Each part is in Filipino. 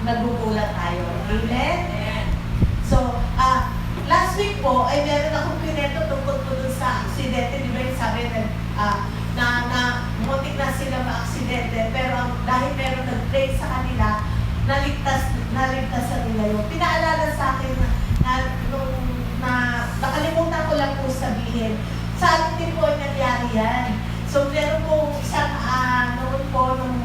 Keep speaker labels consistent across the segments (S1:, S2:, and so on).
S1: nagugulat tayo. Amen? So, last week po, ay meron akong pinento tungkol po dun sa aksidente. Di ba yung sabi na muntik na sila ma-aksidente, pero dahil meron nag-pray sa kanila, naligtas sa nila yun. Pinaalala sa akin na nakalimutan ko lang po sabihin, sa atin din po ay nangyari yan. So, meron po isang, noon po, nung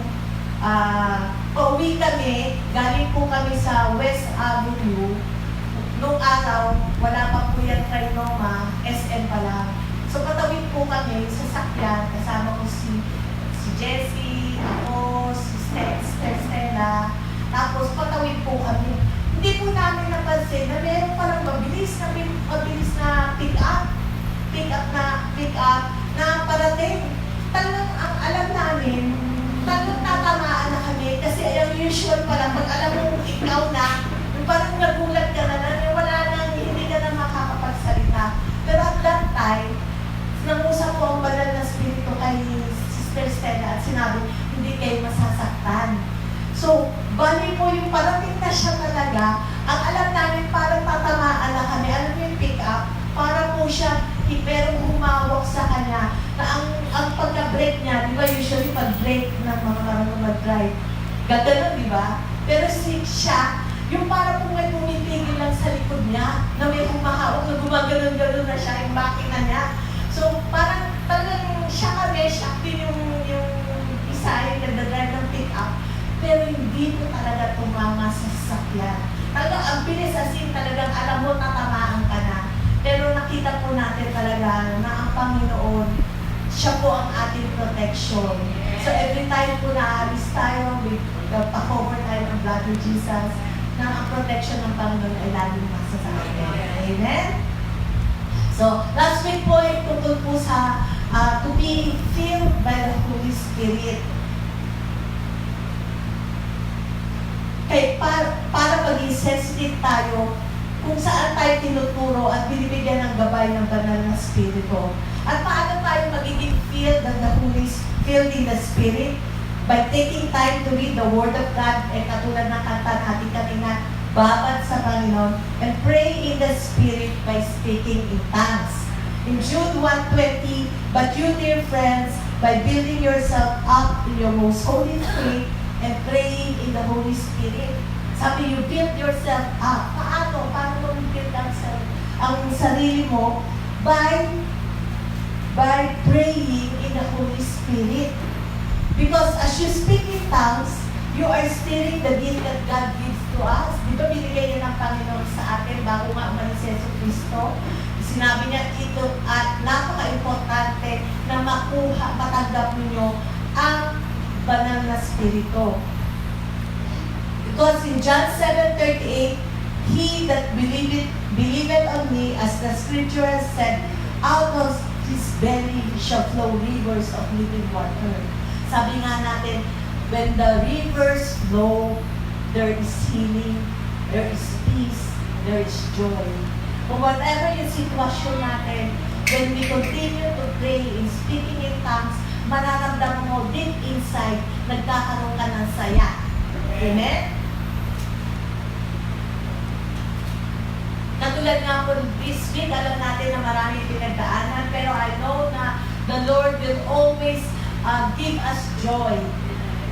S1: pauwi kami, galing po kami sa West Avenue. Nung araw, wala pa po yan Trinoma, SM pa lang. So, patawid po kami sa sakyan, kasama ko si Jessie, ako, si Stella, tapos patawid po kami. Hindi po namin napansin na meron palang mabilis na pick up na parating. Talagang ang alam namin, talagang tatamaan na kami kasi ang usual pala, pag alam mo ikaw na, parang nagulat ka na wala nang, hindi ka na makakapagsalita. Pero at that time, nangusap po ang banal na spirito kay Sister Stella at sinabi, hindi kayo masasaktan. So, bali po yung parating na siya talaga, ang alam namin parang tatamaan na kami. Alam mo yung pick up, para po siya, pero humawak sa kanya, na ang pagka-break niya, di ba usually pag-break ng mga marunong mag-drive, gaganon, di ba? Pero siya, yung para po may pumitigil lang sa likod niya, na may humahawak, na gumagano'n-gano'n na siya, yung makina niya. So, parang talagang siya din yung isa, yung nagdadrive ng pick-up, pero hindi po talaga tumama sa sasakyan. Talagang ang bilis asin, talagang alam mo tatamaan ka na. Pero nakita po natin talaga na ang Panginoon, siya po ang ating protection. So every time po naalis tayo, pa-cover tayo ng blood of Jesus, na ang protection ng Panginoon ay laging nasa sa atin. Amen? So, last week po ay tungkol po sa to be filled by the Holy Spirit. Kaya para maging sensitive tayo kung saan tayo tinuturo at binibigyan ng gabay ng banal na Espiritu. At paano tayo magiging filled in the Spirit? By taking time to read the Word of God, katulad ng kanta natin kanina, babad sa Panginoon, and pray in the Spirit by speaking in tongues. In Jude 1:20, but you, dear friends, by building yourself up in your most holy faith and praying in the Holy Spirit. Sabi, you build yourself up. Paano mo build ang sarili mo? By praying in the Holy Spirit. Because as you speak in tongues, you are stirring the gift that God gives to us. Di ba binigay niya ng Panginoon sa atin bago nga umalis si Yesu Cristo? Sinabi niya ito at napaka-importante na matanggap ninyo ang banal na Espiritu. Because in John 7:38, he that believeth on me, as the scripture has said, out of his belly shall flow rivers of living water. Sabi nga natin, when the rivers flow, there is healing, there is peace, there is joy. Kung whatever yung sitwasyon natin, when we continue to pray in speaking in tongues, manaramdaman mo deep inside, nagkakaroon ka ng saya. Amen? Katulad nga po this week, alam natin na maraming pinagdaanan, pero I know na the Lord will always give us joy.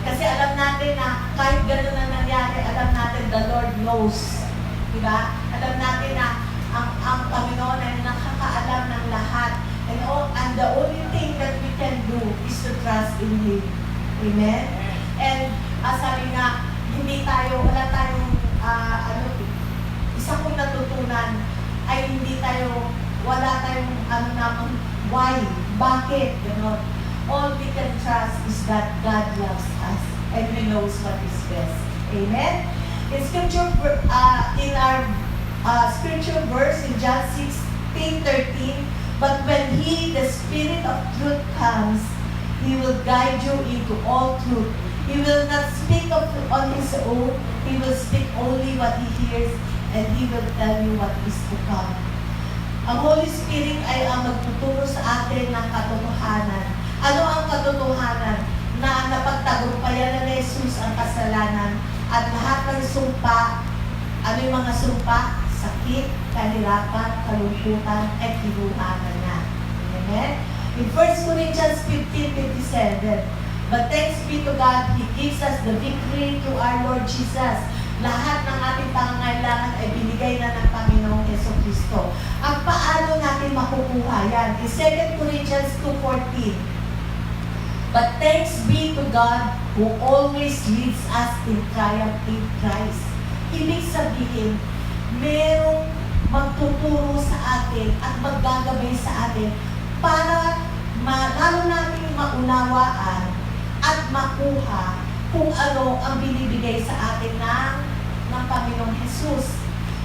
S1: Kasi alam natin na kahit gano'n na nangyari, alam natin the Lord knows. Diba? Alam natin na ang Panginoon ay nakakaalam ng lahat. And the only thing that we can do is to trust in Him. Amen? And sabi nga, wala tayong isa kong natutunan ay wala tayong why, bakit, gano'n. All we can trust is that God loves us and He knows what is best. Amen? In scripture, in our scripture verse in John 16:13, but when He, the Spirit of truth, comes, He will guide you into all truth. He will not speak on His own. He will speak only what He hears, and He will tell you what is to come. Ang Holy Spirit ay ang magtuturo sa atin ng katotohanan. Ano ang katotohanan? Na napagtagumpayan na ni Jesus ang kasalanan at at lahat ng sumpa. Ano yung mga sumpa? Sakit, kahirapan, kalungkutan, at hinuhanan na. Amen? In 1 Corinthians 15:57, but thanks be to God, He gives us the victory through our Lord Jesus. Lahat ng ating pangangailangan ay binigay na ng Panginoong Jesucristo. Ang paano natin makukuha yan? In 2 Corinthians 2:14, but thanks be to God who always leads us in triumph in Christ. Ibig sabihin, merong magtuturo sa atin at maggagabay sa atin para lalo natin maunawaan at makuha kung ano ang binibigay sa atin ng Panginoong Jesus.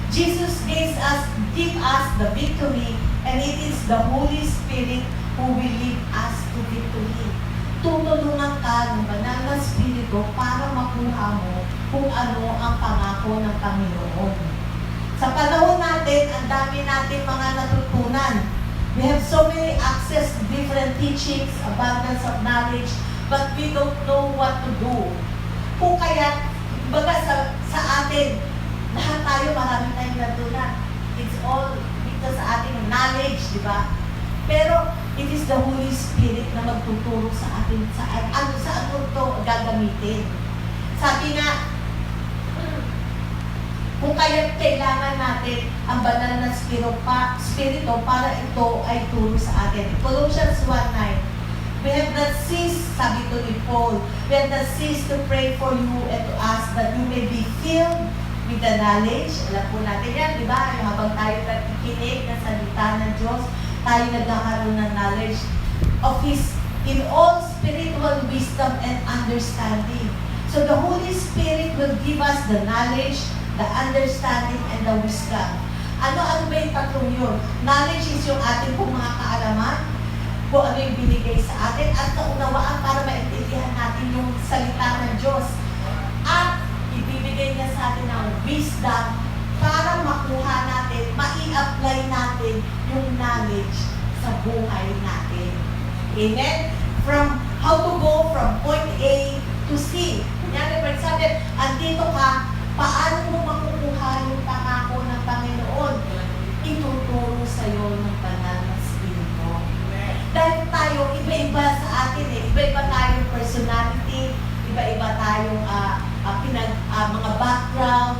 S1: Jesus give us the victory, and it is the Holy Spirit who will lead us to victory. Tutulungan ka ng banal na Espiritu para makuha mo kung ano ang pangako ng Panginoon. Sa panahon natin, ang dami natin mga natutunan. We have so many access to different teachings, abundance of knowledge, but we don't know what to do. Kung kaya, baga sa atin, lahat tayo, marami tayong natutunan. It's all because sa ating knowledge, di ba? Pero, it is the Holy Spirit na magtuturo sa atin saan ito gagamitin. Sabi nga, kung kaya kailangan natin ang banal na spirito para ito ay turo sa atin. Colossians 1:9, we have not ceased, sabi to ni Paul, we have not ceased to pray for you and to ask that you may be filled with the knowledge. Alam po natin yan, di ba? Habang tayo nakikinig ng salita ng Diyos, tayo nagkakaroon ng knowledge of His in all spiritual wisdom and understanding. So the Holy Spirit will give us the knowledge, the understanding, and the wisdom. Ano ba yung tatlong yun? Knowledge is yung ating pong mga kaalaman, kung ano yung binigay sa atin, at kaunawaan para maintindihan natin yung salita ng Diyos. At ibibigay niya sa atin ng wisdom para makuha natin, mai-apply natin yung knowledge sa buhay natin. Amen? From how to go from point A to C. Kunyari, for example, andito ka, paano mo makukuha yung pangako ng Panginoon? Ituturo sa'yo ng banal na Espiritu. Dahil tayo, iba-iba sa atin eh. Iba-iba tayong personality, iba-iba tayong mga background.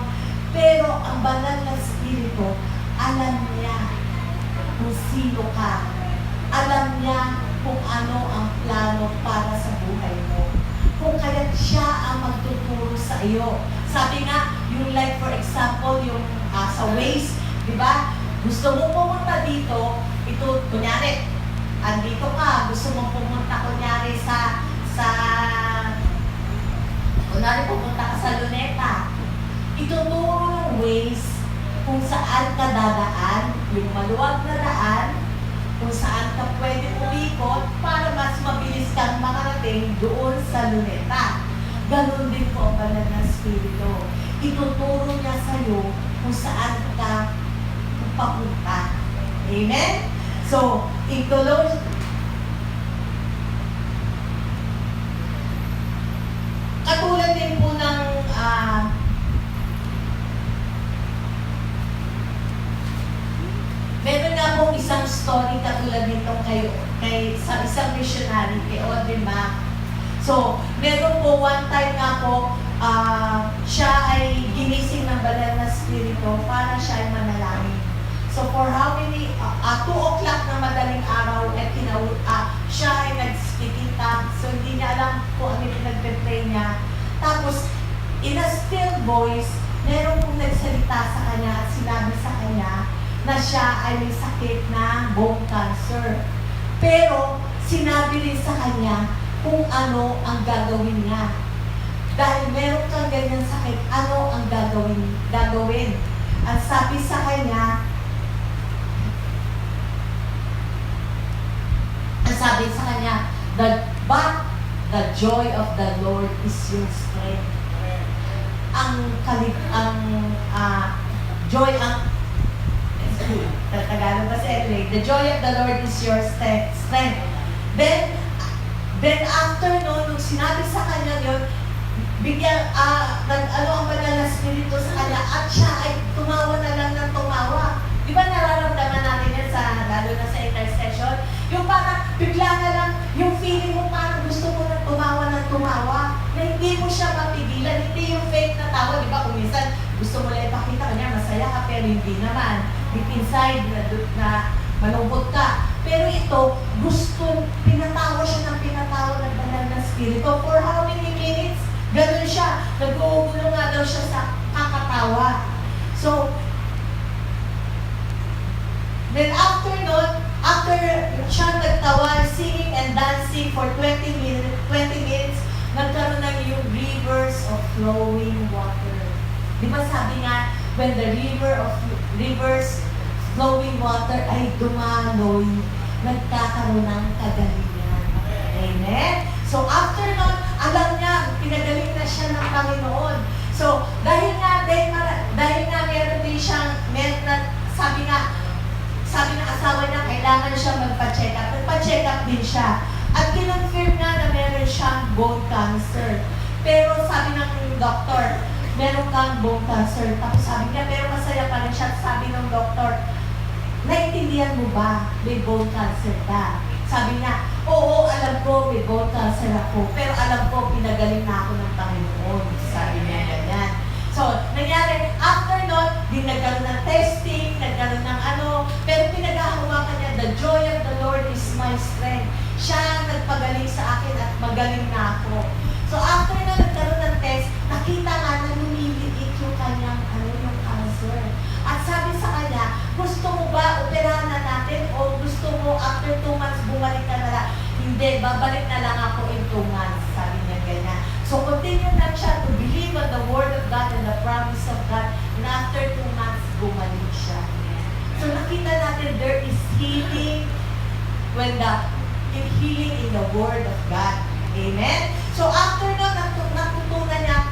S1: Pero ang banal na Espiritu, alam niya kung sino ka. Alam niya kung ano ang plano para sa buhay mo. Kung kaya siya ang magtuturo sa iyo. Sabi nga, yung like for example, yung sa Waze, di ba? Gusto mo pumunta dito, ito, kunyari, andito ka, gusto mo pumunta kunyari kunyari pumunta ka sa Luneta. Ituturo ng Waze kung saan ka dadaan, yung maluwag na daan, kung saan ka pwede umikot para mas mabilis kang makarating doon sa Luneta. Ganon din po ang banal na Espiritu. Ituturo niya sa'yo kung saan ka papunta. Amen? So, ituloy. Katulad din po ng meron nga pong isang story katulad nitong sa isang missionary, kay Audrey Mack. So, meron po one time nga po, siya ay ginising ng banal na Espiritu para siya ay manalangin. So, for how many, 2 o'clock na madaling araw, siya ay nagsikitan. So, hindi niya alam kung ano yung nagpe-pray niya. Tapos, in a still voice, meron pong nagsalita sa kanya at sinabi sa kanya na siya ay may sakit na bone cancer. Pero, sinabi rin sa kanya kung ano ang gagawin niya. Dahil meron kang ganyan sakit, ano ang gagawin? At sabi sa kanya, but the joy of the Lord is your strength. Tagalog kasi anyway, the joy of the Lord is your strength. Then after nung sinabi sa kanya yun, bigyan, ano ang hindi naman. Deep inside na malungkot ka. Pero ito, pinatawa siya ng banal na spirito. For how many minutes? Ganun siya. Nag-uugulo nga daw siya sa kakatawa. So, then after siya nagtawa, singing and dancing for 20 minutes, nagkaroon ng yung rivers of flowing water. Di ba sabi nga, when the rivers flowing water ay dumaloy, nagkakaroon ng kagalingan. Amen? So after nun, alam niya, pinagaling na siya ng Panginoon. So, dahil nga meron din siyang, sabi ng asawa niya, kailangan siya magpa-check up. Nagpa-check up din siya. At kinonfirm nga na meron siyang bone cancer. Pero sabi ng doktor, meron kang bone cancer. Tapos sabi niya, pero masaya pa rin siya. Sabi ng doktor, naintindihan mo ba, may bone cancer ka? Sabi niya, oo, alam ko, may bone cancer ako. Pero alam ko, pinagaling na ako ng Panginoon. Sabi niya ganyan. So, nangyari, after nun, di nagkaroon ng testing, nagkaroon ng pero pinaghahawakan niya, the joy of the Lord is my strength. Siya ang nagpagaling sa akin at magaling na ako. So, after na nagkaroon ng test, nakita nga na lumiliit yung kanyang, yung cancer. At sabi sa kanya, gusto mo ba operahan na natin o gusto mo after 2 months bumalik ka na lang? Hindi, babalik na lang ako in 2 months. Sabi niya ganyan. So, continue lang siya to believe on the word of God and the promise of God. And after 2 months, bumalik siya. So, nakita natin there is healing healing in the word of God. Amen? So, after nun, natutunan niya,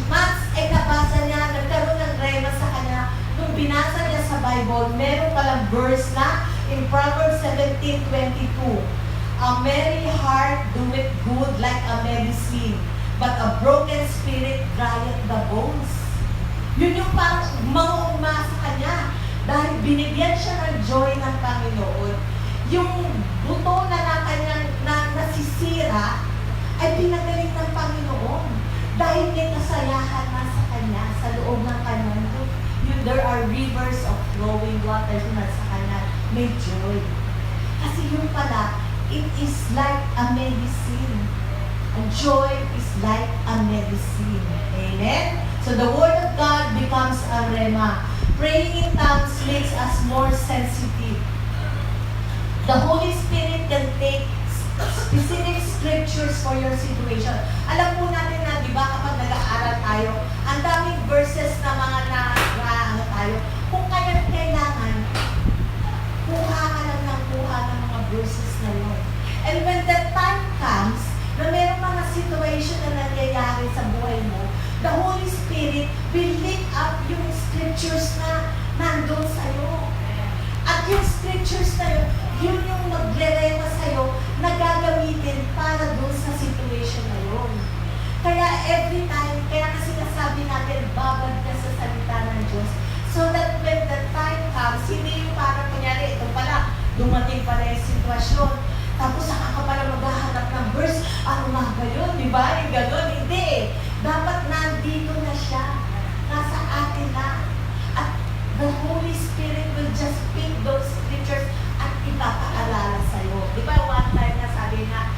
S1: months ay nabasa niya, nagkaroon ng rema sa kanya. Nung binasa niya sa Bible, meron palang verse na in Proverbs 17:22. A merry heart doeth good like a medicine, but a broken spirit drieth the bones. Yun yung parang mauuma sa kanya. Dahil binigyan siya ng joy ng Panginoon. Yung buto na kanyang nasisira ay pinagaling ng Panginoon. Dahil may kasayahan na sa kanya, sa loob ng kanyang there are rivers of flowing water na sa kanya. May joy. Kasi yun pala, it is like a medicine. And joy is like a medicine. Amen? So the word of God becomes a rema. Praying in tongues makes us more sensitive. The Holy Spirit can take specific scriptures for your situation. Alam po natin na, di ba, kapag nag-aaral tayo, ang daming verses na mga tayo. Kung kailangan, kuha ka lang ng mga verses na yun. And when that time comes, na mayroong mga situation na nangyayari sa buhay mo, the Holy Spirit will lift up yung scriptures na nandun sa'yo. At yung scriptures na yun, yun yung magre-rema sa'yo na gagamitin para dun sa situation na yun. Kaya every time, kaya kasi sinasabi natin, babad ka sa salita ng Diyos. So that when the time comes, hindi yung parang kunyari, ito pala, dumating pala yung sitwasyon. Tapos saka ka pala maghahanap ng verse, ano nga ba yun? Di ba? Yung gano'n. Hindi. Dapat nandito na siya. Nasa atin na. At the Holy Spirit will just pick those scriptures at ipapaalala sa'yo. Di ba? One time na sabi na,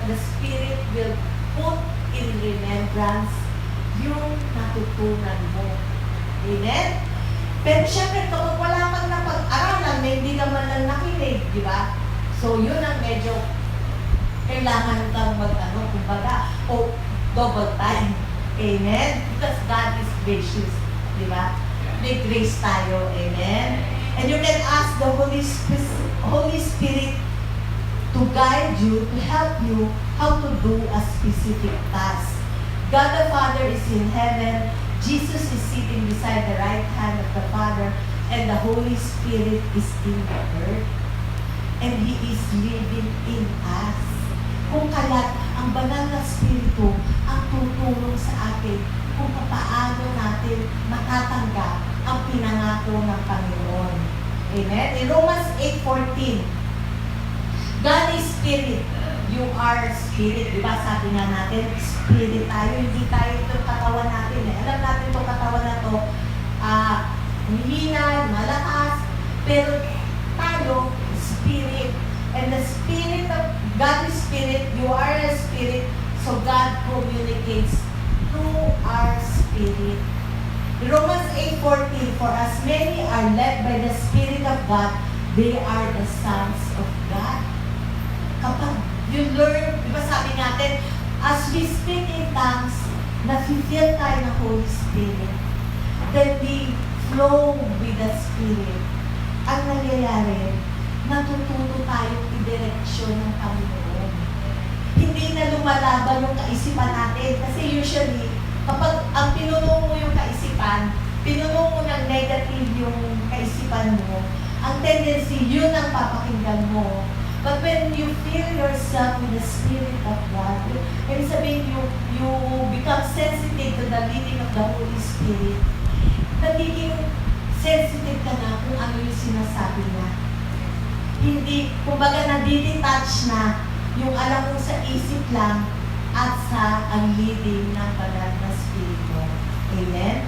S1: the Spirit will put in remembrance yung natutunan mo. Amen? Pero syempre, kapag wala kang napag-aralan, may hindi naman lang nakinig, di ba? So, yun ang medyo kailangan kang kumbaga, o double time. Amen? Because God is gracious, di ba? May grace tayo. Amen? And you can ask the Holy Spirit to guide you, to help you how to do a specific task. God the Father is in heaven. Jesus is sitting beside the right hand of the Father, and the Holy Spirit is in the earth. And He is living in us. Kung kaya't ang banal na Espiritu ang tutulong sa atin kung paano natin matatanggap ang pinangako ng Panginoon. Amen? In Romans 8:14, God is Spirit. You are Spirit. Diba sabi nga natin, Spirit tayo. Hindi tayo itong katawan natin. Alam natin itong katawan na ito, For as many are led by the Spirit of God, they are the sons of God. Kapag you learn, di ba sabi natin, as we speak in tongues, na-feel tayo ng Holy Spirit. Then we flow with the Spirit. Ang nangyayari, natututo tayong idireksyon ng Panginoon. Hindi na lumalaban yung kaisipan natin. Kasi usually, kapag ang pinuno mo yung kaisipan, pinuno mo ng negative yung kaisipan mo, ang tendency, yun ang papakinggan mo. But when you feel yourself with the Spirit of God, ibig sabihin you become sensitive to the leading of the Holy Spirit, nagiging sensitive ka na kung ano yung sinasabi niya. Hindi, kumbaga nadidetach na yung alam mo sa isip lang at sa ang leading ng banal na Espiritu. Amen?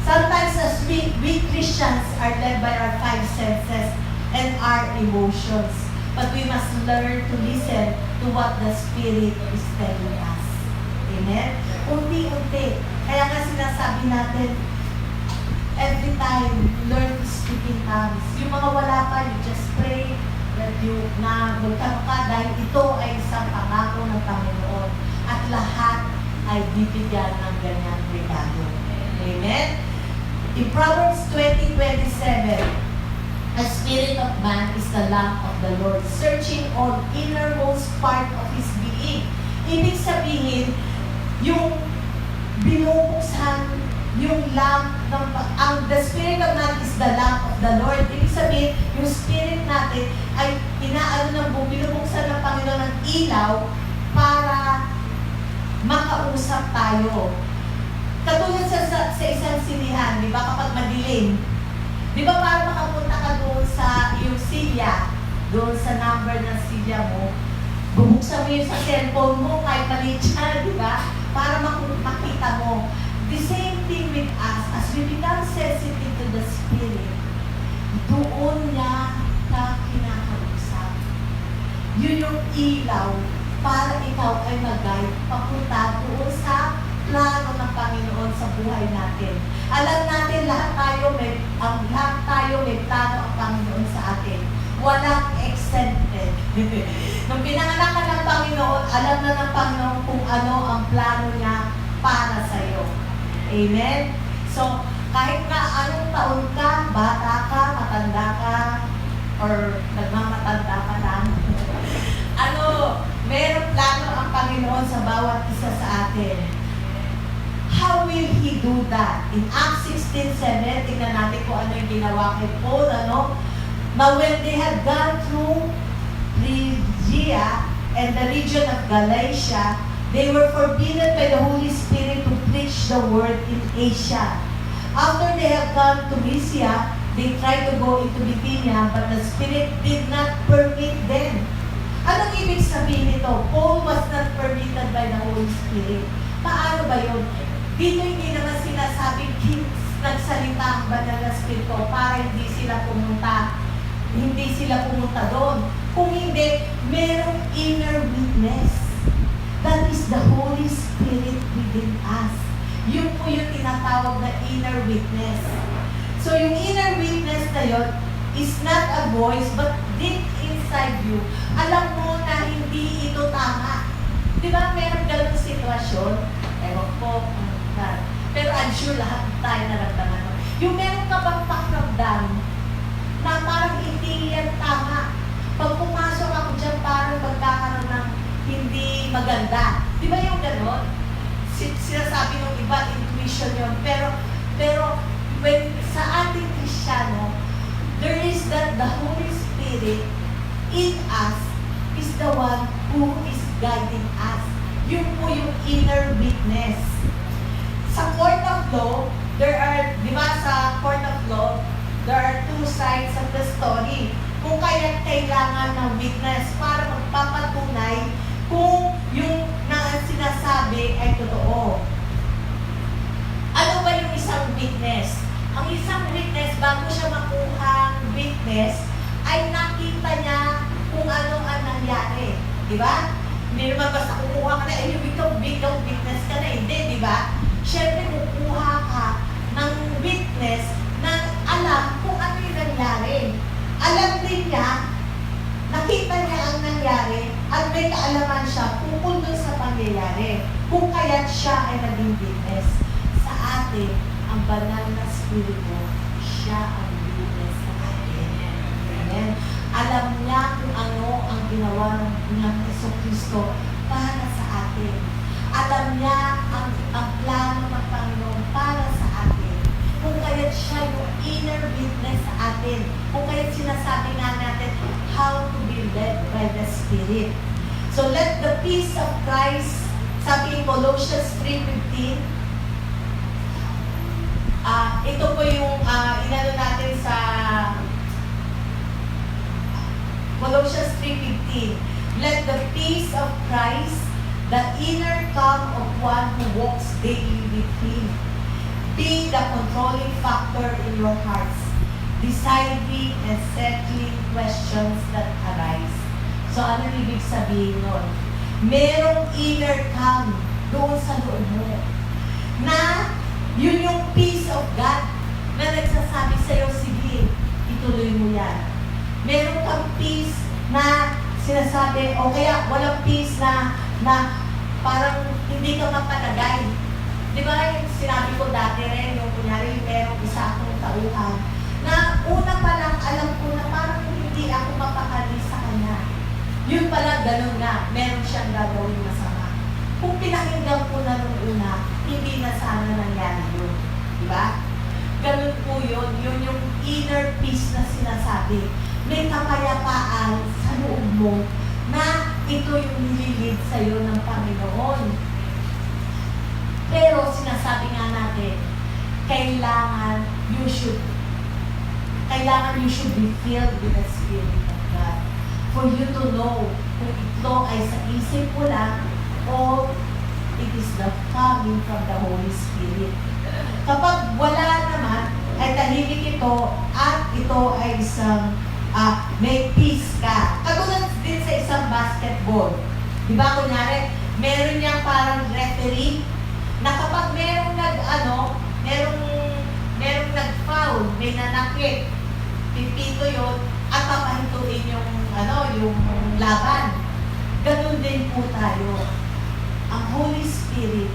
S1: Sometimes as we Christians are led by our five senses and our emotions. But we must learn to listen to what the Spirit is telling us. Amen? Unti-unti. Kaya nga sinasabi natin, every time you learn to speak in tongues. Yung mga wala pa, you just pray that you na magkaroon ka dahil ito ay isang pangako ng Panginoon. At lahat ay bibigyan ng ganyang regalo. Amen? In Proverbs 20:27, a spirit of man is the lamp of the Lord, searching all innermost part of his being. Ibig sabihin, yung binubuksan, yung lamp, the spirit of man is the lamp of the Lord. Ibig sabihin, yung spirit natin ay binubuksan ng Panginoon ng ilaw para makausap tayo. Katulad sa isang sinihan, di ba, kapag madilim, di ba para makapunta ka doon sa iyong silya, doon sa number ng silya mo, bubuksan mo yung sa cellphone mo, kahit maliit siya, di ba? Para makita mo. The same thing with us, as we become sensitive to the Spirit, doon niya ka kinakausap. Yun yung ilaw para ikaw ay mag-guide papunta doon sa plano ng Panginoon sa buhay natin. Alam natin lahat tayo may plano ang Panginoon sa atin. Walang exempted. Nung pinanganak ka ng Panginoon, alam na ng Panginoon kung ano ang plano niya para sa iyo. Amen? So, kahit na anong taon ka, bata ka, matanda ka, or nagmamatanda ka lang, mayroong plano ang Panginoon sa bawat isa sa atin. How will He do that? In Acts 16:7, tingnan natin kung ano yung ginawa kay Paul, But when they had gone through Phrygia and the region of Galatia, they were forbidden by the Holy Spirit to preach the word in Asia. After they had gone to Mysia, they tried to go into Bithynia, but the Spirit did not permit them. Anong ibig sabihin nito? Paul was not permitted by the Holy Spirit. Paano ba yun? Dito hindi naman sinasabing nagsalita ang banal na Espiritu para hindi sila pumunta doon. Kung hindi, merong inner witness. That is the Holy Spirit within us. Yun po yung tinatawag na inner witness. So yung inner witness na yun is not a voice but deep inside you. Alam mo na hindi ito tama. Di ba meron ganun sitwasyon? Ewan ko, pero I'm sure lahat tayo naramdaman. Yung meron ka bang pakiramdam na parang hindi yan tama. Pag pumasok ako dyan, parang magkakaroon ng hindi maganda. Di ba yung gano'n? Sinasabi ng iba, intuition yun. Pero when sa ating Kristiyano, there is that the Holy Spirit in us is the one who is guiding us. Yun po yung inner witness. Sa court of law, di ba sa court of law, there are two sides of the story. Kung kailangan ng witness para magpapatunay kung yung sinasabi ay totoo. Ano ba yung isang witness? Ang isang witness, bago siya makuha ng witness, ay nakita niya kung ano ang nangyari. Di ba? Hindi naman basta kukuha ka na, ay ikaw witness ka na. Hindi, di ba? Siyempre, kukuha ka ng witness nakita niya ang nangyari at may kaalaman siya tungkol dun sa pangyayari. Kung kaya't siya ay naging witness. Sa atin, ang banal na spirito, siya ang witness sa atin. Amen. Alam niya kung ano ang ginawa ng Jesucristo para sa atin. Alam niya ang plano ng Panginoon para sa atin. Kung kaya't siya yung inner witness sa atin. Kung kaya't sinasabi nga natin how to be led by the Spirit. So let the peace of Christ, sabi in Colossians 3:15, ito po yung inano natin sa Colossians 3:15. Let the peace of Christ, the inner calm of one who walks daily with Him, be the controlling factor in your hearts, deciding and settling questions that arise. So, ano ibig sabihin nun? Merong inner calm doon sa loob mo. Na, yun yung peace of God na nagsasabi sa'yo, sige, ituloy mo yan. Meron kang peace na sinasabi, o kaya walang peace na parang hindi ka mapatagay. Di ba yung sinabi ko dati rin, yung kunyari merong isa akong tauhan, na una pa lang alam ko na parang hindi ako mapakali sa kanya. Yun pala, ganun na, meron siyang gagawin masama. Kung pinakinggan ko na nung una, hindi na sana nangyari yun. Di ba? Ganun po yun. Yun yung inner peace na sinasabi. May kapayapaan sa loob mo na ito yung nililid sa'yo ng Panginoon. Pero sinasabi nga natin, kailangan you should be filled with the Spirit of God. For you to know kung ito ay sa isip mo lang o it is the coming from the Holy Spirit. Kapag wala naman, ay tahimik ito at ito ay isang may peace ka. Katulad din sa isang basketball. Di ba, kunyari, meron niyang parang referee na kapag merong nag-foul, may nanakit, pipito yun, at papahintuin yung laban. Ganun din po tayo. Ang Holy Spirit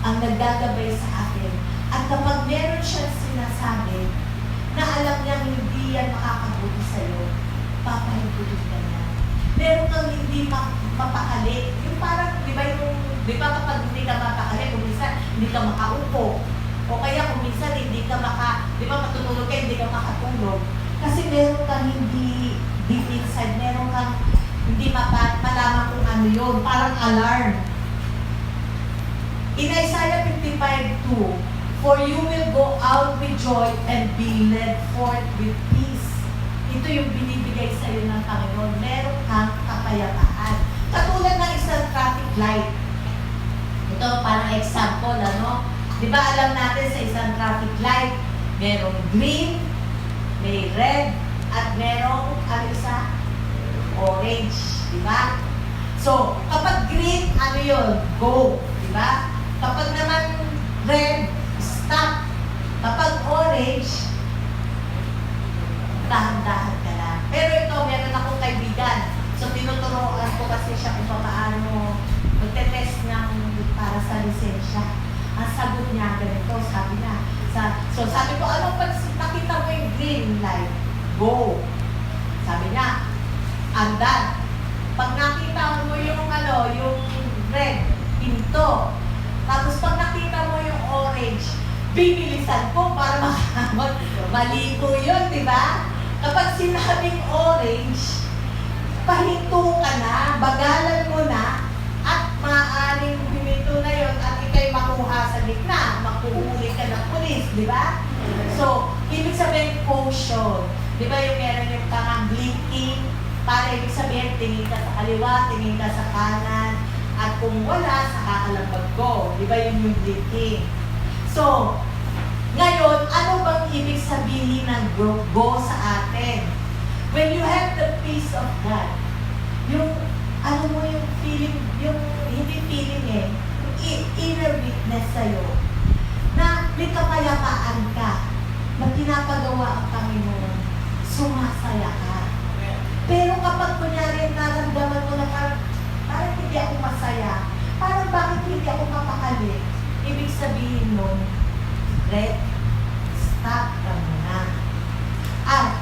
S1: ang nagdagabay sa atin. At kapag meron siyang sinasabi na alam niyang hindi yan makakabuti sa'yo, papahintuin ka niya. Meron kang hindi mapakali. Yung parang, di ba kapag hindi ka mapakali, kung minsan hindi ka makaupo. O kaya kung minsan hindi ka matutulog ka, hindi ka makatulog. Kasi meron kang hindi deep inside, meron kang hindi malaman kung ano yun. Parang alarm. In Isaiah 55:2, for you will go out with joy and be led forth with peace. Ito yung binibigay sa iyo ng Panginoon. Meron kang kapayapaan. Katulad ng isang traffic light. Ito parang example, Di ba alam natin sa isang traffic light, merong green, may red, at merong orange. Di ba? So, kapag green, ano yun? Go. Di ba? Kapag naman red, stop. Kapag orange, dahan-dahan ka lang. Pero ito, meron akong kaibigan. So, tinuturoan ko kasi siya kung paano magte-test para sa lisensya. Ang sagot niya, ganito, sabi niya. So, sabi ko, pag nakita mo yung green light? Go. Sabi niya, andan. Pag nakita mo yung red, pinto. Tapos pag nakita mo yung orange, bibilisan ko para maliko yun, di ba? Kapag sinabing orange, pahinto ka na, bagalan mo na, at maaaring huminto na yun at ikay makuha sa gitna, makuhuli ka ng pulis, di ba? So, ibig sabihin caution. Di ba yung meron yung parang blinking, para ibig sabihin tingin ka sa kaliwa, tingin ka sa kanan, at kung wala, saka ka lang mag-go. Di ba yun yung blinking? So, ngayon, ano bang ibig sabihin ng go sa atin? When you have the peace of God, yung yung feeling, yung hindi feeling yung inner witness sa'yo, na may kapayapaan ka, na pinapagawa ang Panginoon, sumasaya ka. Pero kapag kunyari naramdaman mo na parang hindi ako masaya, parang bakit hindi ako mapakali, ibig sabihin nun, Red, stop ka muna.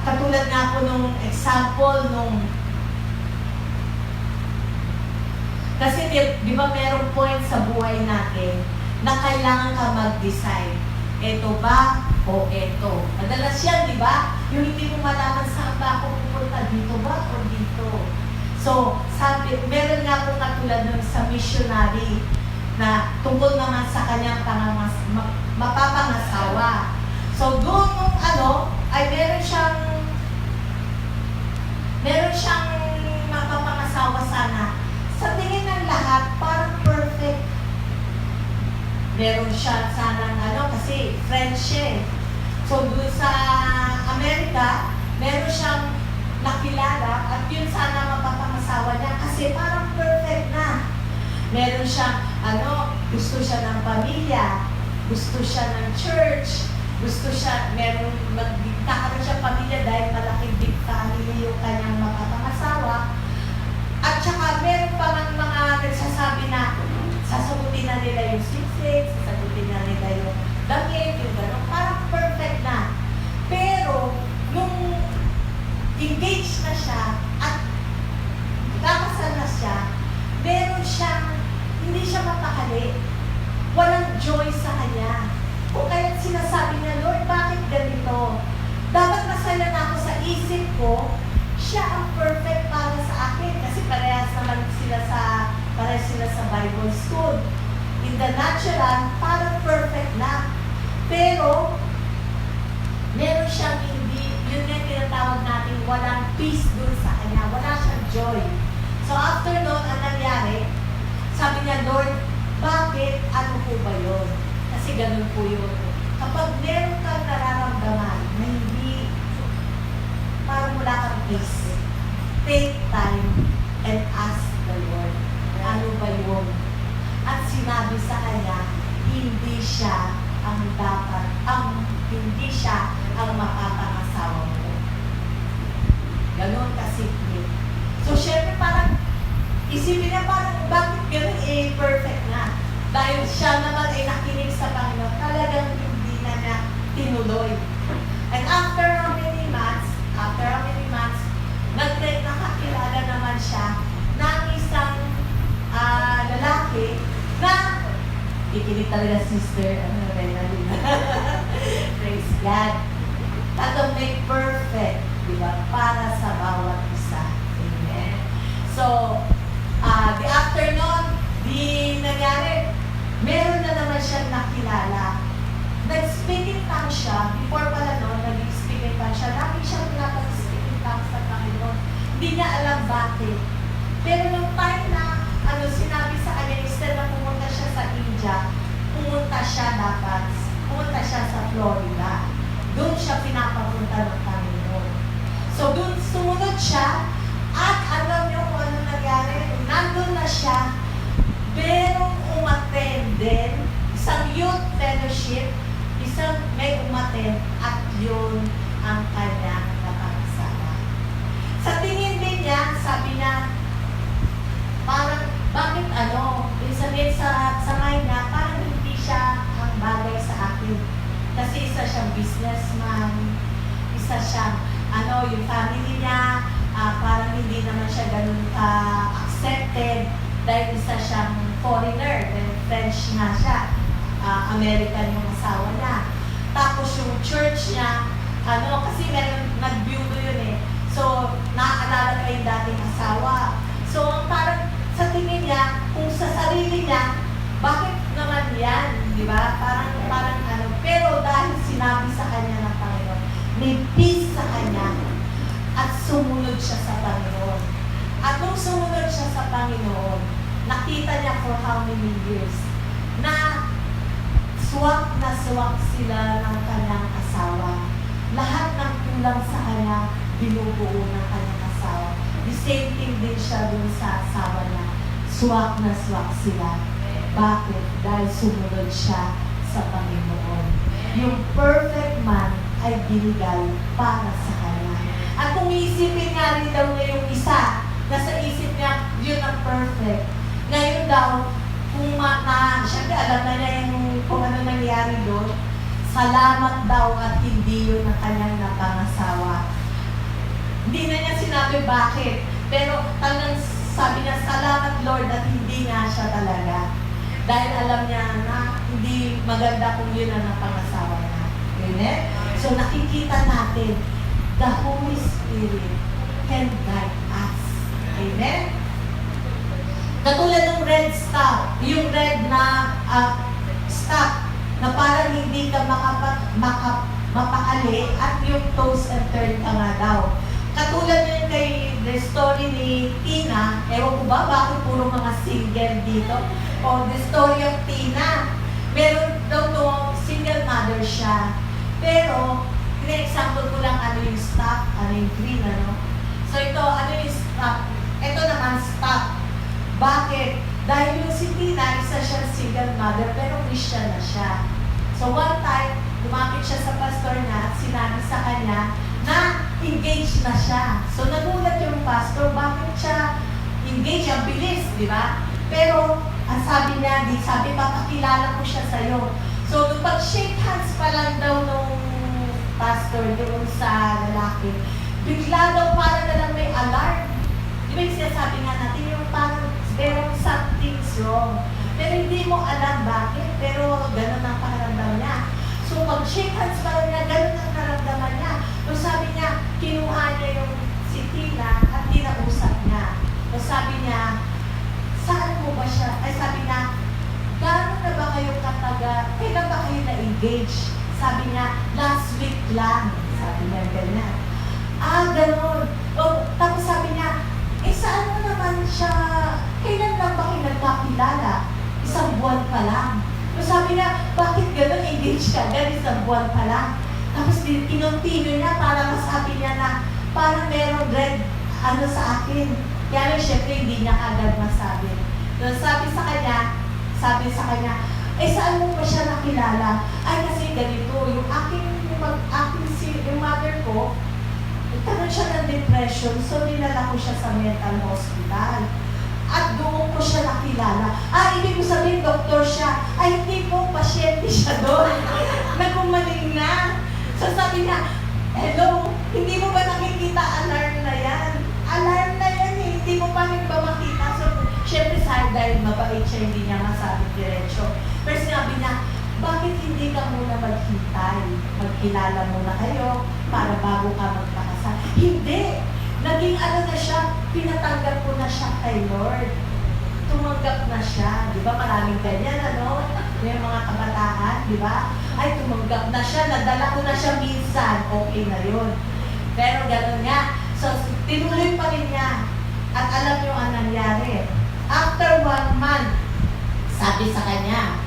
S1: Katulad nga po nung example nung kasi di ba merong point sa buhay natin na kailangan ka mag-decide. Ito ba o ito? Madalas yan, di ba? Yung hindi mo malaman saan ba ako pupunta, dito ba o dito? So, meron nga po katulad nun sa missionary na tungkol naman sa kanyang mapapangasawa. So, doon nung ay meron siyang mapapangasawa sana. Sa tingin ng lahat, parang perfect. Meron siya sanang kasi French siya. So, doon sa Amerika, meron siyang nakilala at yun sana mapapangasawa niya kasi parang perfect na. Meron siyang, gusto siya ng pamilya, gusto siya ng church, magkakaroon siya pamilya dahil malaking big family yung kanyang mapapangasawa. At saka meron pa mga nagsasabi na sasagutin na nila yung secret, sasagutin na nila yung damit, yung gano'n. Parang perfect na. Pero, nung engaged na siya at kakasal na siya, hindi siya mapakali. Walang joy sa kanya. O kaya sinasabi niya, Lord, bakit ganito? Dapat masaya na ako sa isip ko, siya ang perfect para sa akin. Kasi parehas sila sa Bible school. In the natural, parang perfect na. Pero, meron siyang yun yung tinatawag natin, walang peace dun sa kanya. Wala siyang joy. So after nun, ang nangyari, sabi niya, Lord, bakit? Ano po ba yun? Kasi ganun po yun. Kapag meron kang nararamdaman na hindi, parang wala kang peace, take time and ask the Lord, ano ba yun? At sinabi sa kanya, hindi siya ang mapapangasawa mo. Ganon kasimple. So, syempre parang, isipin niya parang, bakit ganun perfect na? Dahil siya naman ay nakinig sa Panginoon, talagang hindi na niya tinuloy. And after how many months, nakakilala naman siya ng isang lalaki na ikinig talaga sister, praise God. That'll make perfect, di ba? Para sa bawat isa. Amen. So, the afternoon, nangyari, meron na naman siyang nakilala. Nag-speaking tongue siya, before pala noon, nag-speaking tongue siya. Lagi siyang pinapag-speaking tongue sa Panginoon. Hindi niya alam bakit. Pero nung time na, sinabi sa kanya, instead na pumunta siya sa India, pumunta siya sa Florida. Doon siya pinapapunta ng Panginoon. So, doon sumunod siya, at alam niyo kung ano nangyari. Nandun na siya, merong umattend din, isang youth fellowship, may umattend, at yun ang kanyang napangasawa. Sa tingin din niya, sabi niya, parang, bakit ibig sabihin sa mind niya, parang hindi siya ang bagay sa akin. Kasi isa siyang businessman, isa siyang, yung family niya, parang hindi naman siya ganun accepted dahil isa siyang foreigner, French nga siya, American yung asawa niya. Tapos yung church niya, kasi meron nag-budo yun eh. So, naaalala ko yung dating asawa. So, parang sa tingin niya, kung sa sarili niya, bakit naman yan? Di ba? Parang pero dahil sinabi sa kanya ng Panginoon, may peace sa kanya, at sumunod siya sa Panginoon. At nung sumunod siya sa Panginoon, nakita niya for how many years, na swak sila ng kanyang asawa. Lahat ng kulang sa kanya, binubuo ng kanyang asawa. The same thing din siya dun sa asawa niya. Swak sila. Bakit? Dahil sumunod siya sa Panginoon. Yung perfect man ay binigay para sa kanya. At At kung iisipin nga rin daw niya yung isa, nasa isip niya, yun ang perfect. Ngayon daw, kung syempre alam na niya yung kung ano nangyari doon, salamat daw at hindi yun ang kanyang napangasawa. Hindi na niya sinabi bakit, pero talagang sabi niya, salamat Lord at hindi nga siya talaga. Dahil alam niya na hindi maganda kung yun ang napangasawa niya. Amen? So nakikita natin, the Holy Spirit can guide us. Amen? Katulad ng red stop, yung red na stop, na parang hindi ka mapakali at yung toast and turn ka nga daw. Katulad yun kay the story ni Tina, ewan ko ba bakit puro mga single dito? O the story of Tina, meron daw no, single mother siya. Pero, ina-example ko lang ano yung stop, ano yung green, ano. So ito, ano yung stop? Ito naman stop. Bakit? Dahil yung si Tina, isa siya single mother, pero Christian na siya. So one time, lumapit siya sa pastor niya at sinabi sa kanya na engaged na siya. So nagulat yung pastor, bakit siya engaged? Ang bilis, di ba? Pero, ang sabi niya, sabi, papakilala ko siya sa'yo. So, nung pag-shake hands pa lang daw nung pastor doon sa lalaki, bigla daw parang na lang may alarm. Di ba yung sinasabi nga natin, yung parang merong something's wrong. Pero hindi mo alam bakit, pero gano'n ang pakiramdam niya. So, pag-shake hands pa lang niya, gano'n ang karamdaman niya. So, sabi niya, kinuha niya yung si Tina at tinausap niya. So, sabi niya, saan mo ba siya? Ay, sabi niya, gano'n na ba kayo kataga? Kailan ba kayo na-engage? Sabi niya, last week lang. Sabi niya, ganyan. Gano'n. O, tapos sabi niya, saan mo naman siya? Kailan lang ba kayo nagkakilala? Isang buwan pa lang. So, sabi niya, bakit gano'n? Engage ka agad, isang buwan pa lang. Tapos kinontinue niya para masabi niya na parang merong red sa akin. Kaya syempre hindi niya agad masabi. So, sabi sa kanya, saan mo ba siya nakilala? Ay, kasi ganito, yung yung mother ko, nagkaroon siya ng depression, so dinala ko siya sa mental hospital. At doon ko siya nakilala. Ibig ko sabihin, doktor siya. Ay, hindi po, pasyente siya doon. Nagumaling na. So sabi niya, hello, hindi mo ba nakikita alarm na yan? Alarm na yan eh, hindi mo pa rin ba makita? So, syempre dahil mabait siya, hindi niya masabi diretso. Pero sinabi niya, bakit hindi ka muna maghintay? Magkilala muna kayo para bago ka magpakasal. Hindi! Naging na siya, pinatanggap ko na siya kay Lord. Tumanggap na siya. Di ba? Maraming ganyan, May mga kabataan, di ba? Ay, tumanggap na siya. Nadala ko na siya minsan. Okay na yun. Pero gano'n nga. So, tinuloy pa rin niya. At alam niyo ang nangyari. After 1 month, sabi sa kanya,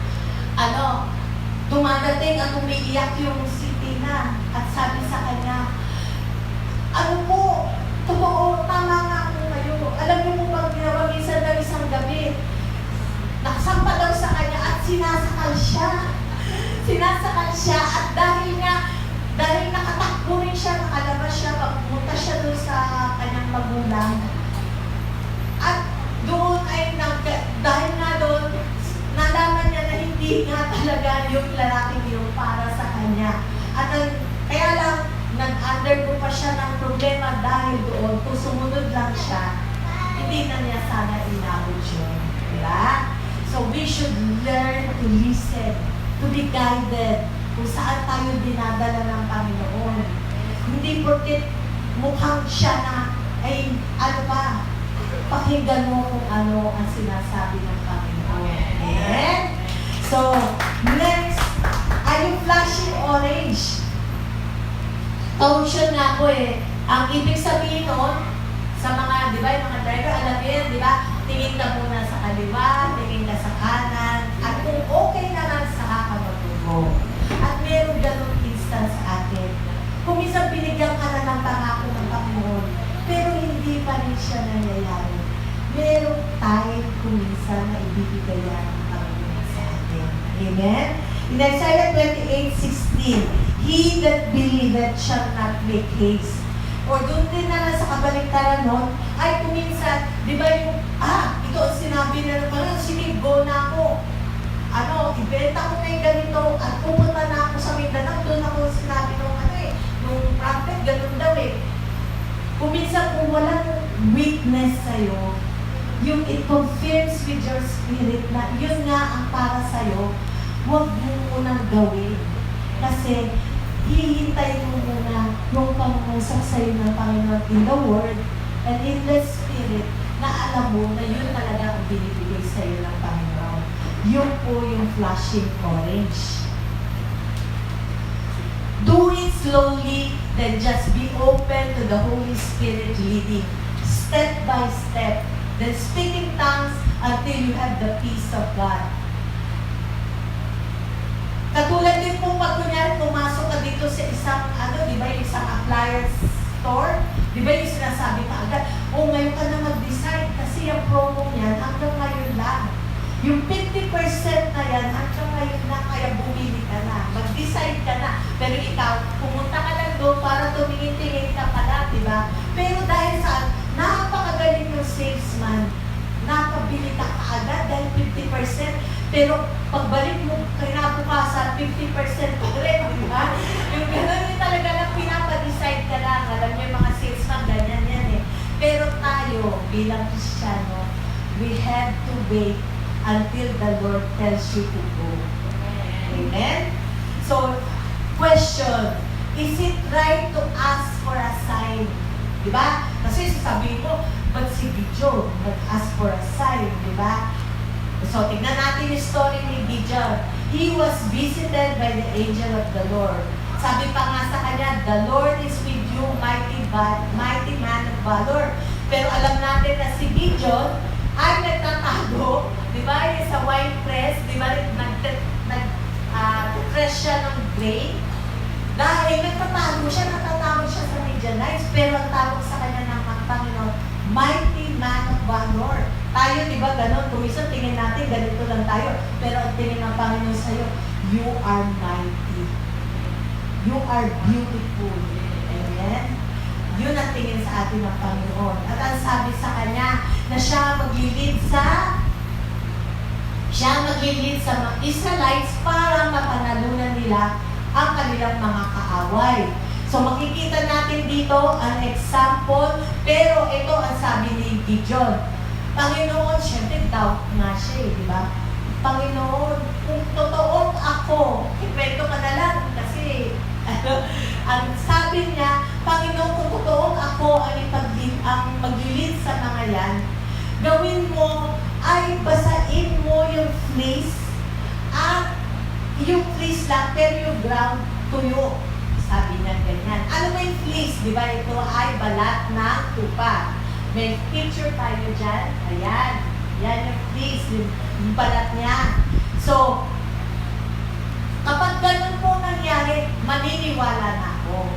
S1: dumadating at umiiyak yung si Tina. At sabi sa kanya, totoo, tama nga ako ngayon. Alam niyo mo bang ginawa minsan na isang gabi? Nakasampa daw sa kanya at sinasakal siya. Sinasakal siya at dahil nakatakbo rin siya, nakalabas siya, pagpunta siya doon sa kanyang magulang. At doon dahil nga doon, nalaman niya na hindi nga talaga yung lalaki yun para sa kanya. At kaya lang, nag-undergo pa siya ng problema dahil doon, kung sumunod lang siya, hindi na niya sana inabot yun. Diba? So we should learn to listen, to be guided kung saan tayo dinadala ng Panginoon. Hindi porket mukhang siya na, pakinggan mo kung ano ang sinasabi ng Panginoon. Amen? So, next, are you flashing orange? Caution nga po Ang ibig sabihin nun, sa mga, di ba, yung mga driver, alam yun, di ba, tingin ka muna sa kaliwa, tingin ka sa kanan, at kung okay naman, saka ka matugo. At meron ganun instance sa atin. Kung minsan binigyan ka na ng pangako ng Panginoon, pero hindi pa rin siya nangyayari. Merong time kung minsan na ibibigay yan ng Panginoon sa atin. Amen? In Isaiah 28:16, He that believeth shall not make haste. or doon din na sa kabaliktaran nun, ay kuminsan, di ba yung, ito ang sinabi nila, parang go na ako. Ibenta ko na yung ganito at pupunta na ako sa Mindanao, doon ako sinabi nung prophet, ganun daw eh. Kuminsan kung walang witness sa'yo, yung it confirms with your spirit na yun nga ang para sa'yo, huwag mo munang gawin. Kasi hihintay mo muna yung pangungusap sa'yo ng Panginoon in the Word and in the Spirit na alam mo na yun talaga ang binibigay sa'yo ng Panginoon. Yun po yung flashing orange. Do it slowly, then just be open to the Holy Spirit leading, step by step, then speak in tongues until you have the peace of God. Katulad din po pag kunyari pumasok ka dito sa isang, di ba, isang appliance store, di ba yung sinasabi ka agad, ngayon ka na mag-decide kasi yung promo niyan hanggang ngayon lang. Yung 50% na yan, hanggang ngayon na, kaya bumili ka na, mag-decide ka na. Pero ikaw, pumunta ka lang doon para tumingin-tingin ka pala, di ba? Pero dahil saan, napakagaling yung salesman, nakabili ka kaagad dahil 50%, pero pagbalik mo, kinabukasan, 50% pa rin, di ba? Yung gano'n yung talaga lang pinapa-decide ka lang. Alam niyo yung mga salesman, ganyan yan eh. Pero tayo, bilang Kristiyano, we have to wait until the Lord tells you to go. Amen? So, question, is it right to ask for a sign? Diba? Kasi sasabihin mo, ba't si Gideon nag-ask for a sign? Diba? So, tignan natin yung story ni Gideon. He was visited by the angel of the Lord. Sabi pa nga sa kanya, the Lord is with you, mighty man of valor. Pero alam natin na si Gideon ay nagtatago, di ba, sa wine press, di ba, nag-press siya ng grain. Dahil nagtatago siya sa Midianites, pero ang tawag sa kanya ng Panginoon, mighty man of valor. Tayo, di ba, gano'n, kumisan, tingin natin, ganito lang tayo, pero ang tingin ng Panginoon sa'yo, you are mighty. You are beautiful. Amen? Yun ang tingin sa atin ng Panginoon. At ang sabi sa kanya, na siya maglilid sa mga Israelites para mapanalunan nila ang kanilang mga kaaway. So makikita natin dito ang example, pero ito ang sabi ni Gideon. Panginoon, syempre doubt nga siya, di ba? Panginoon, kung totoong ako, ikwento ka na lang kasi ang sabi niya, Panginoon, kung totoong ako ang maglilid sa mga yan, gawin mo ay basain mo yung fleece at yung fleece lang, pero yung ground tuyo. Sabi niya ganyan. Ano ba yung fleece? Di ba ito ay balat ng tupa? May picture tayo dyan. Ayan. Yan yung fleece, yung balat niya. So, kapag ganun po nangyari, maniniwala na ako.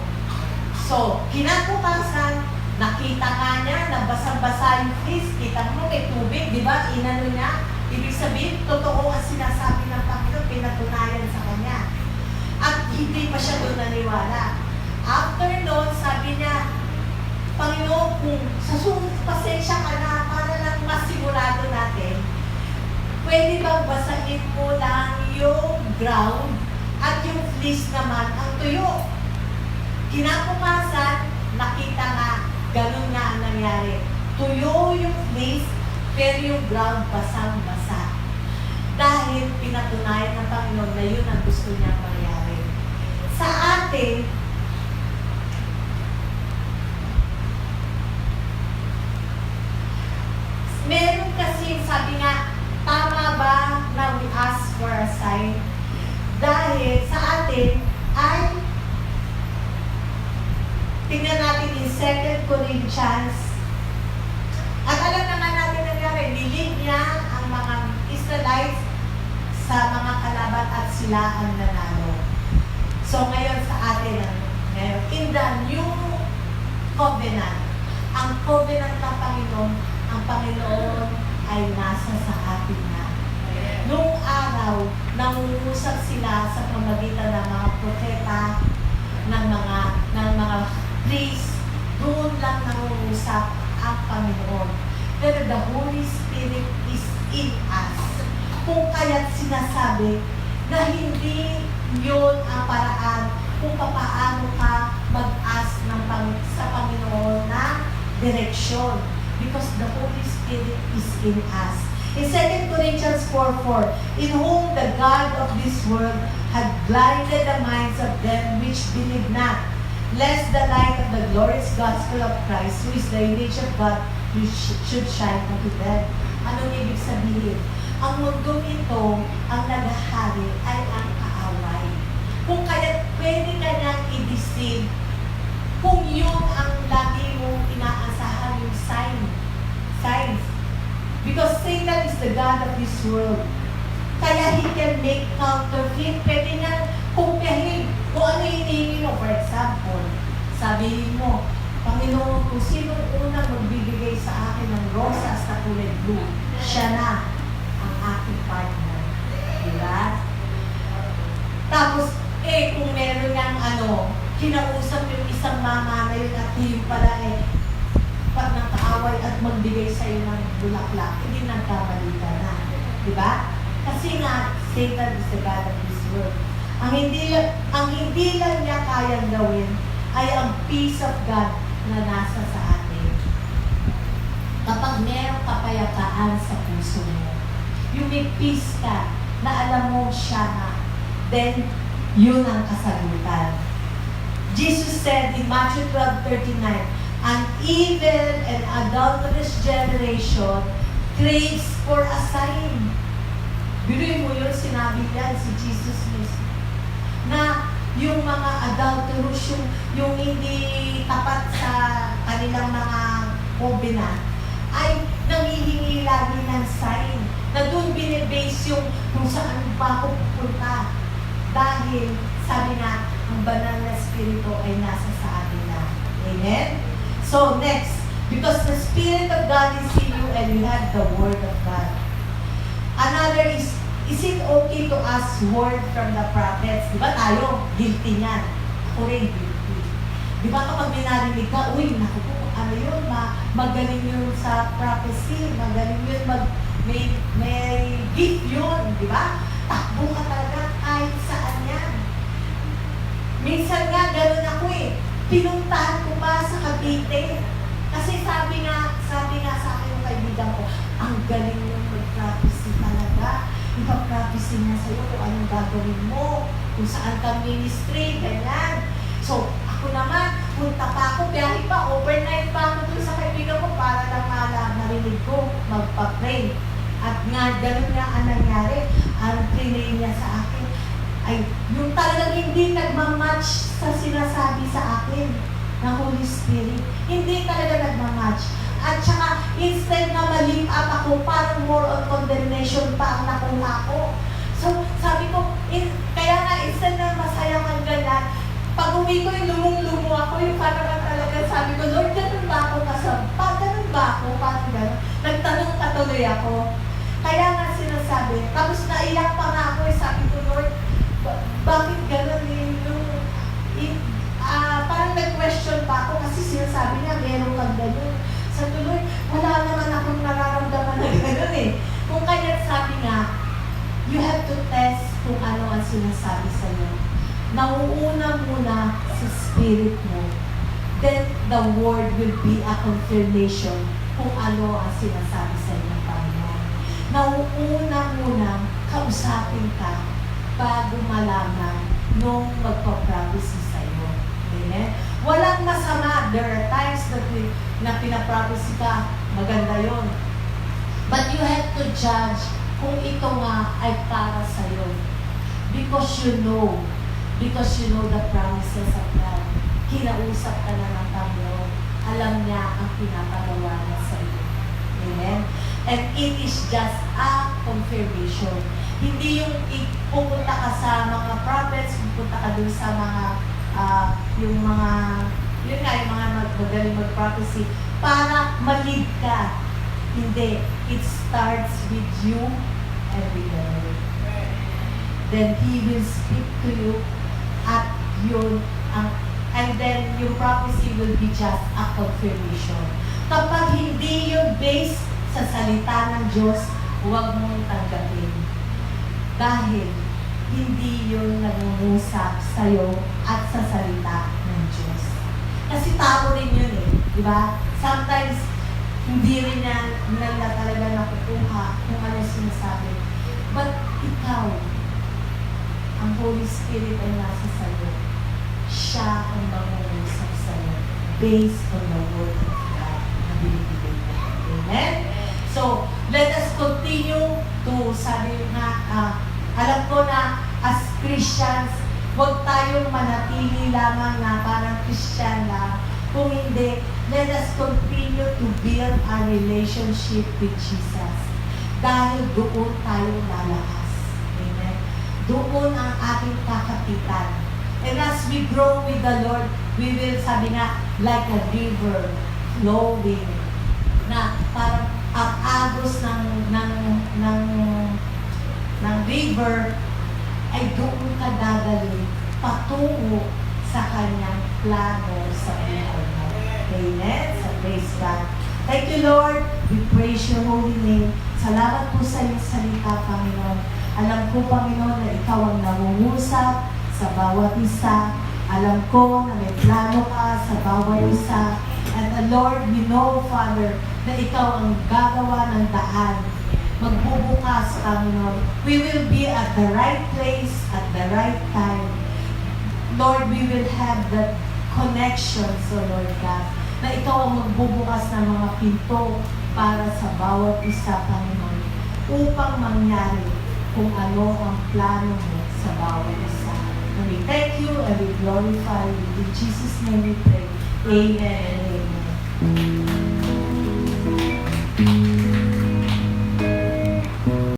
S1: So, kinabukasan, nakita nga niya, nabasa-basa yung fleece, kita mo may tubig, di ba? Inano niya. Ibig sabihin, totoo ang sinasabi ng Panginoon, pinatunayan sa kanya. At hindi pa siya doon naniwala. After noon, sabi niya, Panginoon, kung sa sunod, pasensya ka na, para lang masigurado natin, pwede bang basahin mo lang yung ground at yung fleece naman ang tuyo? Kinabukasan, nakita nga, ganun nga ang nangyari. Tuyo yung fleece, pero yung ground basang-basa. Dahil pinatunayan ng Panginoon na yun ang gusto niyang mangyari. Sa atin, meron kasi, sabi nga, tama ba na we ask for a sign? Dahil sa atin ay, tingnan natin in 2 Corinthians, at alam naman natin nangyari, nilid niya ang mga Israelites sa mga kalaban at sila ang nanalo. So ngayon sa atin, ngayon, in the new covenant, ang covenant ng Panginoon, ang Panginoon ay nasa sa atin na. Noong araw, nangungusap sila sa pamagitan ng mga propeta, ng mga priest, kinausap ang Panginoon. Pero the Holy Spirit is in us. Kung kaya't sinasabi na hindi yun ang paraan kung paano ka mag-ask sa Panginoon na direksyon. Because the Holy Spirit is in us. In 2 Corinthians 4:4, in whom the God of this world had blinded the minds of them which believe not, lest the light of the glorious gospel of Christ, who is the image of God, should shine unto them. Anong ibig sabihin? Ang mundong ito, ang naghahari ay ang kaaway. Kung kaya pwede ka niyang i-deceive, kung yun ang lagi mong inaasahan yung signs. Because Satan is the God of this world. Kaya he can make counterfeit. Pwede niyang kumpiyahin kung ano hinihingi mo. For example, sabihin mo, Panginoon, kung sino unang magbibigay sa akin ng rosas na kulay blue, siya na ang aking partner. Diba? Tapos, kung meron niyang kinausap yung isang mama na yun at yung pala pag nakaaway at magbigay sa'yo ng bulaklak, hindi nagkamali ka na. Diba? Kasi nga, Satan is the God of this world. Ang hindi lang niya kayang gawin ay ang peace of God na nasa sa atin. Kapag merong kapayapaan sa puso mo, yung may peace ka, na alam mo siya na, then yun ang kasagutan. Jesus said in Matthew 12:39, an evil and adulterous generation craves for a sign. Biruin mo yun, sinabi yan si Jesus mismo. Na yung mga adulterous, yung hindi tapat sa kanilang mga covenant, ay nangihingi lagi ng sign. Na doon binibase yung kung saan ba ako pupunta. Dahil, sabi na, ang banal na spirito ay nasa sa atin na. Amen? So, next, because the Spirit of God is in you and you have the Word of God. Another is it okay to ask word from the prophets? Di ba tayo, guilty niyan. Ako rin, guilty. Di ba kapag may narinig ka, uy, naku po, ano yun, magaling yun sa prophecy, magaling yun, may gift yun, di ba? Takbo ka talaga kahit saan yan. Minsan nga, gano'n ako pinuntahan ko pa sa Cavite. Kasi sabi nga sa akin ng kaibigan ko, ang galing yung mag-prophecy talaga. Ipa-prophecy niya sa'yo kung anong gagawin mo, kung saan ka ministry, ganyan. So, ako naman, punta pa ako, biyahe pa, overnight pa ako dun sa kaibigan ko para lang marinig ko, magpa-pray. At nga, gano'n nga ang nangyari, ang pray niya sa akin, ay yung talagang hindi nagmamatch sa sinasabi sa akin ng Holy Spirit. Hindi talaga nagmamatch. At saka, instead na ma-lift up ako, parang more on condemnation pa ang nakuha ko. So, sabi ko, kaya nga, instead na masaya kang ganyan, pag uwi ko yung lumong-lumo ako, yung parang talaga sabi ko, Lord, ganun ba ako kasama? Ganun ba ako? Parang ganun. Nagtanong patuloy ako. Kaya nga sinasabi, tapos naiyak pa nga ako, sabi ko, Lord, bakit ganun parang nag-question pa ako kasi sinasabi niya, meron kang ganun. Sa tuloy, wala naman akong nararamdaman na gano'n Kung kaya sabi nga, you have to test kung ano ang sinasabi sa'yo. Nauuna muna sa spirit mo. Then, the word will be a confirmation kung ano ang sinasabi sa'yo ng Panginoon. Nauuna muna, kausapin ka bago malaman nung magpa-prophecy sa'yo. Amen? Walang masama. There are times na pinaprophesy ka, maganda yon. But you have to judge kung ito nga ay para sa'yo. Because you know the promises of God. Kinausap ka na ng Panginoon. Alam niya ang pinapagawa niya sa'yo. Amen? And it is just a confirmation. Hindi yung pupunta ka sa mga prophets, pupunta ka dun sa mga yung mga magaling mag-prophecy para ma-lead ka. Hindi. It starts with you and with the Lord. Then He will speak to you at yun and then yung prophecy will be just a confirmation. Kapag hindi yun based sa salita ng Diyos, huwag mong tanggapin. Dahil hindi yun nangungusap sa'yo at sa salita ng Diyos. Kasi tao rin yun eh, di ba? Sometimes, hindi rin nila talaga nakukuha kung ano sinasabi. But ikaw, ang Holy Spirit ay nasa sa'yo. Siya ang mangungusap sa'yo based on the Word of God na binibigay niya. Amen? So, let us continue to, sabi nga, alam ko na as Christians, huwag tayong manatili lamang na parang Christian lang. Kung hindi, let us continue to build a relationship with Jesus. Dahil doon tayo lalakas. Amen? Doon ang ating kakapitan. And as we grow with the Lord, we will, sabi nga, like a river flowing, na parang ang agos ng river ay doon ka dadalhin patungo sa kanyang plano sa buhay mo. Amen? Sa praise God. Thank you, Lord. We praise your holy name. Salamat po sa iyong salita, Panginoon. Alam ko, Panginoon, na ikaw ang nangungusap sa bawat isa. Alam ko na may plano ka sa bawat isa. And Lord, we know, Father, na ikaw ang gagawa ng daan. Magbubukas, Panginoon. We will be at the right place at the right time. Lord, we will have that connection, so Lord God, na ikaw ang magbubukas ng mga pinto para sa bawat isa, Panginoon, upang mangyari kung ano ang plano mo sa bawat isa. And we thank you and we glorify you. In Jesus' name we pray. Amen and amen.